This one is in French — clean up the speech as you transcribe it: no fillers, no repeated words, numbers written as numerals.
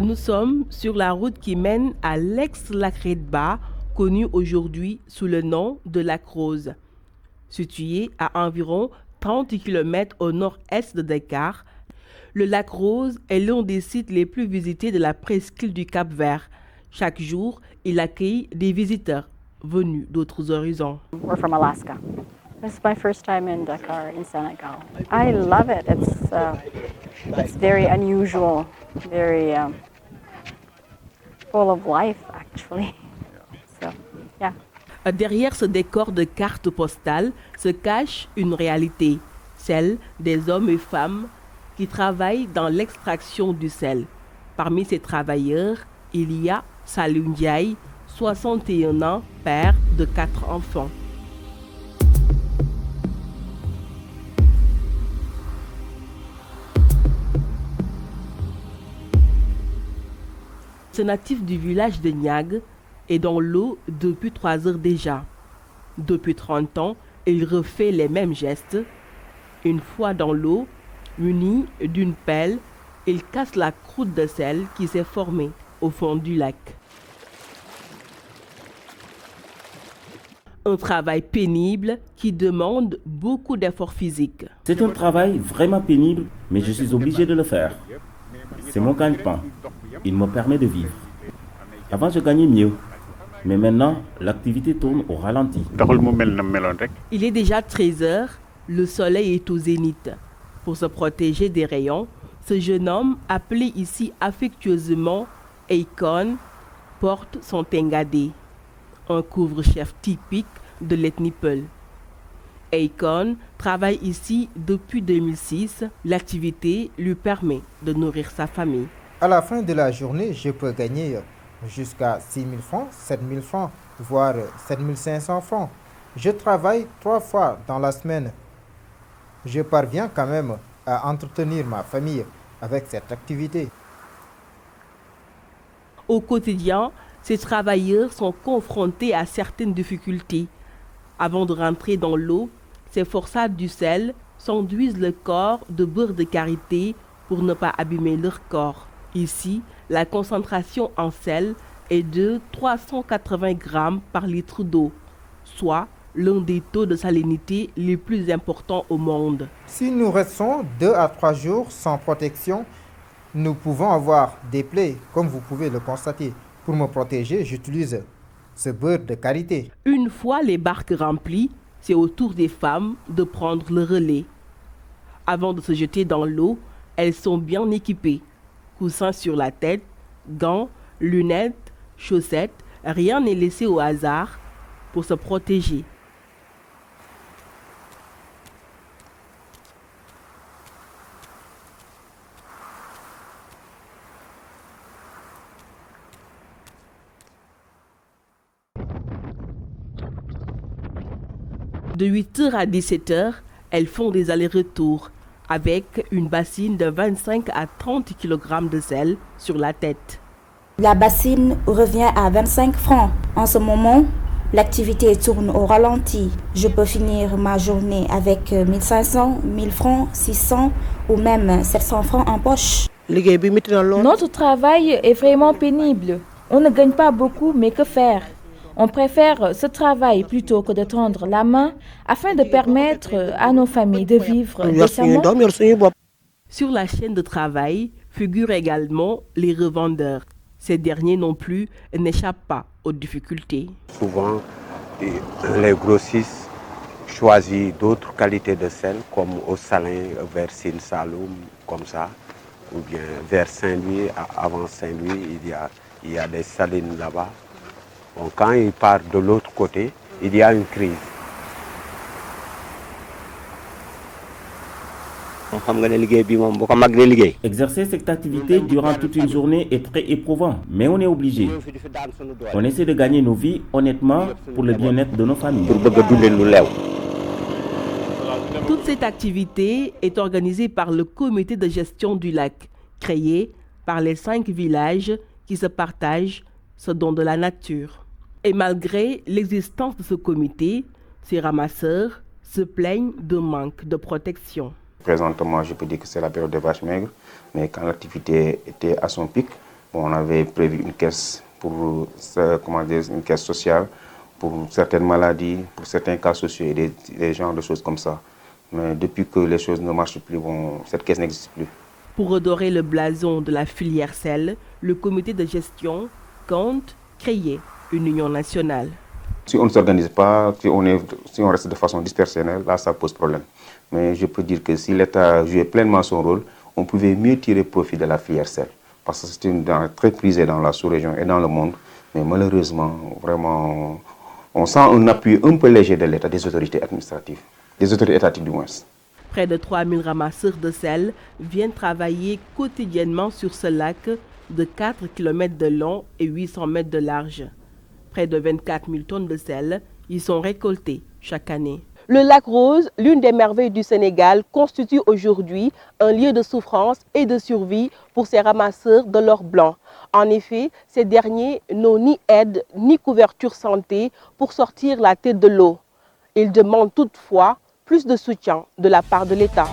Nous sommes sur la route qui mène à l'ex-Lac-Redba, connu aujourd'hui sous le nom de Lac Rose. Situé à environ 30 km au nord-est de Dakar, le Lac Rose est l'un des sites les plus visités de la presqu'île du Cap-Vert. Chaque jour, il accueille des visiteurs venus d'autres horizons. We're from Alaska. This is my first time in Dakar, in Senegal. I love it. It's very unusual, very full of life, actually. So, yeah. Derrière ce décor de cartes postales se cache une réalité, celle des hommes et femmes qui travaillent dans l'extraction du sel. Parmi ces travailleurs, il y a Salou Ndiaye, 61 ans, père de 4 enfants. Ce natif du village de Niag est dans l'eau depuis 3 heures déjà. Depuis 30 ans, il refait les mêmes gestes. Une fois dans l'eau, muni d'une pelle, il casse la croûte de sel qui s'est formée au fond du lac. Un travail pénible qui demande beaucoup d'efforts physiques. C'est un travail vraiment pénible, mais je suis obligé de le faire. C'est mon gagne-pain. Il me permet de vivre. Avant, je gagnais mieux. Mais maintenant, l'activité tourne au ralenti. Il est déjà 13 heures, le soleil est au zénith. Pour se protéger des rayons, ce jeune homme, appelé ici affectueusement Eikon, porte son tengadé, un couvre-chef typique de l'ethnie Peul. Eikon travaille ici depuis 2006. L'activité lui permet de nourrir sa famille. À la fin de la journée, je peux gagner jusqu'à 6 000 francs, 7 000 francs, voire 7 500 francs. Je travaille 3 fois dans la semaine. Je parviens quand même à entretenir ma famille avec cette activité. Au quotidien, ces travailleurs sont confrontés à certaines difficultés. Avant de rentrer dans l'eau, ces forçats du sel s'enduisent le corps de beurre de karité pour ne pas abîmer leur corps. Ici, la concentration en sel est de 380 grammes par litre d'eau, soit l'un des taux de salinité les plus importants au monde. Si nous restons 2 à 3 jours sans protection, nous pouvons avoir des plaies, comme vous pouvez le constater. Pour me protéger, j'utilise ce beurre de karité. Une fois les barques remplies, c'est au tour des femmes de prendre le relais. Avant de se jeter dans l'eau, elles sont bien équipées. Coussins sur la tête, gants, lunettes, chaussettes, rien n'est laissé au hasard pour se protéger. De 8h à 17h, elles font des allers-retours avec une bassine de 25 à 30 kg de sel sur la tête. La bassine revient à 25 francs. En ce moment, l'activité tourne au ralenti. Je peux finir ma journée avec 1500, 1000 francs, 600 ou même 700 francs en poche. Notre travail est vraiment pénible. On ne gagne pas beaucoup, mais que faire? On préfère ce travail plutôt que de tendre la main afin de permettre à nos familles de vivre décemment. Sur la chaîne de travail figurent également les revendeurs. Ces derniers non plus n'échappent pas aux difficultés. Souvent, les grossistes choisissent d'autres qualités de sel, comme au Salin vers Sine Saloum, comme ça, ou bien vers Saint-Louis. Avant Saint-Louis, il y a des salines là-bas. Bon, quand ils partent de l'autre côté, il y a une crise. Exercer cette activité durant toute une journée est très éprouvant, mais on est obligé. On essaie de gagner nos vies honnêtement pour le bien-être de nos familles. Toute cette activité est organisée par le comité de gestion du lac, créé par les 5 villages qui se partagent ce don de la nature. Et malgré l'existence de ce comité, ces ramasseurs se plaignent d'un manque de protection. Présentement, je peux dire que c'est la période des vaches maigres, mais quand l'activité était à son pic, On avait prévu une caisse pour, une caisse sociale pour certaines maladies, pour certains cas sociaux et des genres de choses comme ça. Mais depuis que les choses ne marchent plus, cette caisse n'existe plus. Pour redorer le blason de la filière sel, le comité de gestion compte créer une union nationale. Si on ne s'organise pas, si on reste de façon dispersonnelle, là ça pose problème. Mais je peux dire que si l'État jouait pleinement son rôle, on pouvait mieux tirer profit de la filière sel. Parce que c'est une denrée très prisée dans la sous-région et dans le monde. Mais malheureusement, vraiment, on sent un appui un peu léger de l'État, des autorités administratives, des autorités étatiques du moins. Près de 3000 ramasseurs de sel viennent travailler quotidiennement sur ce lac de 4 km de long et 800 mètres de large. Près de 24 000 tonnes de sel y sont récoltées chaque année. Le lac Rose, l'une des merveilles du Sénégal, constitue aujourd'hui un lieu de souffrance et de survie pour ces ramasseurs de l'or blanc. En effet, ces derniers n'ont ni aide ni couverture santé pour sortir la tête de l'eau. Ils demandent toutefois plus de soutien de la part de l'État.